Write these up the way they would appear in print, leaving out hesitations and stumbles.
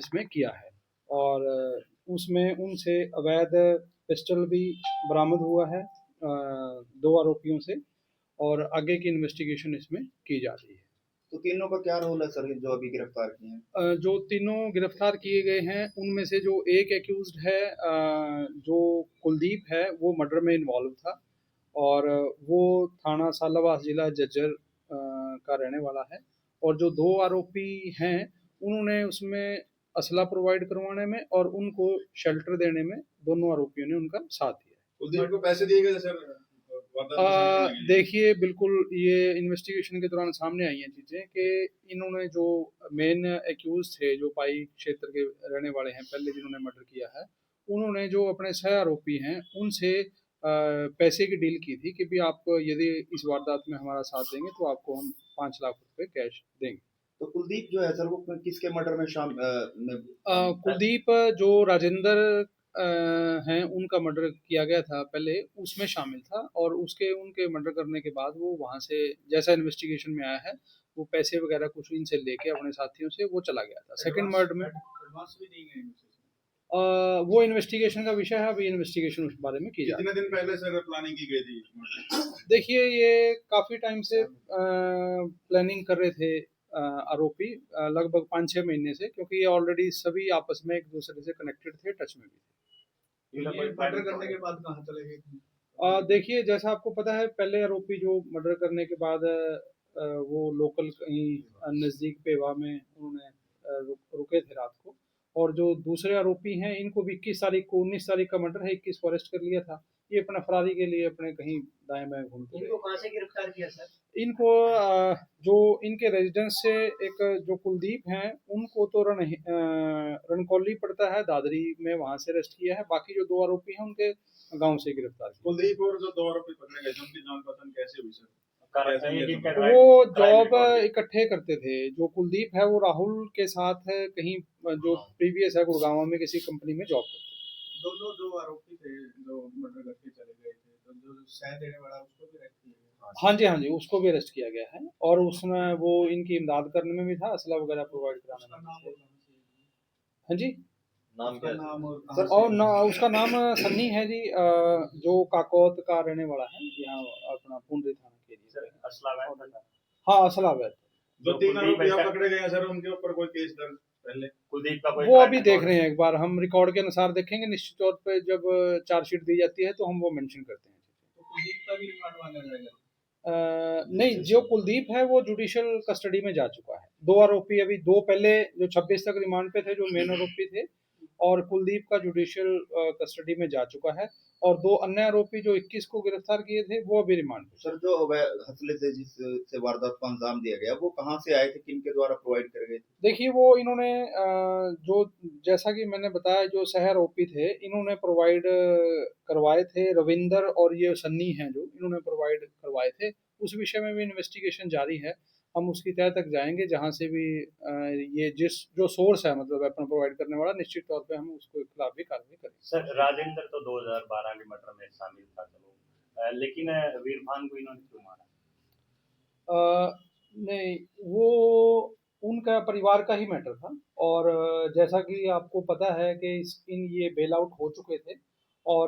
इसमें किया है। और उसमें उनसे अवैध पिस्टल भी बरामद हुआ है 2 आरोपियों से, और आगे की इन्वेस्टिगेशन इसमें की जा रही है। तो तीनों का क्या रोल है सर, जो अभी गिरफ्तार किए हैं? जो तीनों गिरफ्तार किए गए हैं उनमें से जो एक एक्यूज्ड है, जो कुलदीप है, वो मर्डर में इन्वॉल्व था, और वो थाना सालावास जिला झज्जर का रहने वाला है। और जो 2 आरोपी हैं उन्होंने उसमें असला प्रोवाइड करवाने में और उनको शेल्टर देने में दोनों आरोपियों ने उनका साथ दिया। कुलदीप को पैसे दिए गए थे सर? देखिए, बिल्कुल ये इन्वेस्टिगेशन के दौरान सामने आई हैं चीज़ें कि इन्होंने जो मेन एक्यूज थे, जो पाई क्षेत्र के रहने वाले हैं, पहले जिन्होंने मर्डर किया है, उन्होंने जो अपने सह आरोपी हैं उनसे पैसे की डील की थी कि भी आप यदि इस वारदात में हमारा साथ देंगे तो आपको हम 5 लाख रुपए कैश देंगे। तो कुलदीप जो है सर, वो किसके मर्डर में कुलदीप जो राजेंद्र हैं उनका मर्डर किया गया था पहले, उसमें शामिल था, और उनके मर्डर करने के बाद वो वहाँ से, जैसा इन्वेस्टिगेशन में आया है, वो पैसे वगैरह कुछ इनसे लेके अपने साथियों से वो चला गया था। सेकंड मर्डर में वो इन्वेस्टिगेशन का विषय है, अभी इन्वेस्टिगेशन उस बारे में की जा रही है। कितने दिन पहले सर प्लानिंग की गई थी? देखिए, ये काफ़ी टाइम से प्लानिंग कर रहे थे आरोपी, लगभग 5-6 महीने से, क्योंकि ये ऑलरेडी सभी आपस में एक दूसरे से कनेक्टेड थे, टच में भी थे। ये मर्डर करने के बाद कहाँ चले गए? देखिए, जैसा आपको पता है, पहले आरोपी जो मर्डर करने के बाद वो लोकल कहीं नज़दीक पेवा में उन्होंने रुके थे रात को, और जो दूसरे आरोपी हैं इनको भी 21 तारीख को, 19 तारीख का मर्डर है, 21 को अरेस्ट कर लिया था। ये अपना फरारी के लिए अपने कहीं दाएं बाएं घूमते थे। इनको कहाँ से गिरफ्तार किया सर? इनको जो इनके रेजिडेंस से एक जो कुलदीप हैं उनको तो रणकौली पड़ता है दादरी में, वहां से अरेस्ट किया है। बाकी जो 2 आरोपी हैं उनके गांव से गिरफ्तार किया। कुलदीप और जो 2 आरोपी पकड़े गए थे उनकी जान पहचान कैसे हुई सर? वो जॉब इकट्ठे करते थे। जो कुलदीप है वो राहुल के साथ है, कहीं जो प्रीवियस है गुड़गांव में किसी कंपनी में जॉब करते थे। दोनों जो आरोपी थे जो मर्डर करके चले गए थे, तो जो सह देने वाला उसको भी अरेस्ट किया गया? हाँ जी, उसको भी अरेस्ट किया गया है, और उसमें वो इनकी इमदाद करने में भी था, असला वगैरह प्रोवाइड कराने में। हाँ जी, नाम क्या? नाम और उसका नाम सन्नी है जी, जो काकोत का रहने वाला है, यहाँ अपना पुंडरी थाना के लिए। हाँ, असला वैद। जो 3 आरोपी पकड़े गए हैं सर, उनके ऊपर कोई केस दर्ज पहले? कुलदीप का कोई वो अभी देख रहे हैं, एक बार हम रिकॉर्ड के अनुसार देखेंगे, निश्चित तौर पे जब चार्जशीट दी जाती है तो हम वो मेंशन करते हैं। तो कुलदीप का भी रिमांड मांगा जाएगा? नहीं, जो कुलदीप है वो जुडिशियल कस्टडी में जा चुका है। 2 आरोपी अभी, 2 पहले जो 26 तक रिमांड पे थे, जो मेन आरोपी थे, और कुलदीप का जुडिशियल कस्टडी में जा चुका है, और 2 अन्य आरोपी जो 21 को गिरफ्तार किए थे वो अभी रिमांड पे। सर, जो हसले से जिससे वारदात को अंजाम दिया गया, वो कहाँ से आए थे, किनके द्वारा प्रोवाइड कर गए थे? देखिए, वो इन्होंने जो, जैसा कि मैंने बताया, जो सह आरोपी थे इन्होंने प्रोवाइड करवाए थे। रविंदर और ये सन्नी हैं जो इन्होंने प्रोवाइड करवाए थे। उस विषय में भी इन्वेस्टिगेशन जारी है, हम उसकी तह तक जाएंगे, जहाँ से भी ये जो सोर्स है, मतलब वेपन प्रोवाइड करने वाला, निश्चित तौर पे हम उसके खिलाफ भी कार्रवाई करेंगे। सर, राजेंद्र तो 2012 के मर्डर में शामिल था, चलो, लेकिन वीरभान को इन्होंने क्यों मारा? नहीं, वो उनका परिवार का ही मैटर था, और जैसा कि आपको पता है कि ये बेल आउट हो चुके थे, और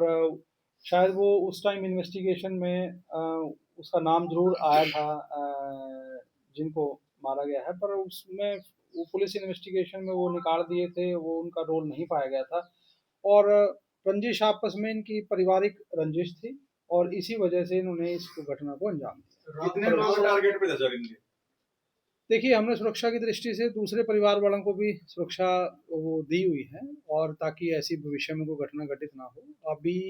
शायद वो उस टाइम इन्वेस्टिगेशन में उसका नाम जरूर आया था जिनको मारा गया है, पर उसमें वो पुलिस इन्वेस्टिगेशन में वो निकाल दिए थे, वो उनका रोल नहीं पाया गया था, और रंजिश आपस में इनकी पारिवारिक रंजिश थी, और इसी वजह से इन्होंने इस घटना को अंजाम दिया। कितने लोग टारगेट पे थे सर इनके? देखिए, हमने सुरक्षा की दृष्टि से दूसरे परिवार वालों को भी सुरक्षा वो दी हुई है, और ताकि ऐसी भविष्य में कोई घटना घटित ना हो। अभी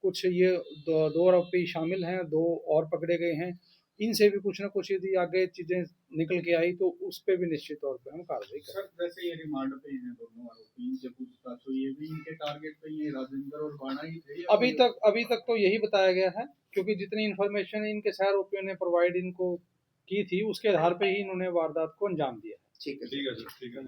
कुछ ये 2 आरोपी शामिल हैं, 2 और पकड़े गए हैं, इनसे भी कुछ ना कुछ यदि आगे चीजें निकल के आई तो उस पे भी निश्चित तौर पे हम कार्रवाई करेंगे। सर, जैसे ये रिमांड पे हैं दोनों आरोपी, इनसे पूछताछ तो ये भी इनके टारगेट पे ये राजेंद्र और बाणा ही थे? अभी तक तो यही बताया गया है, क्योंकि जितनी इन्फॉर्मेशन इनके सह आरोपियों ने प्रोवाइड इनको की थी, उसके आधार पे ही इन्होंने वारदात को अंजाम दिया। ठीक है सर, ठीक है।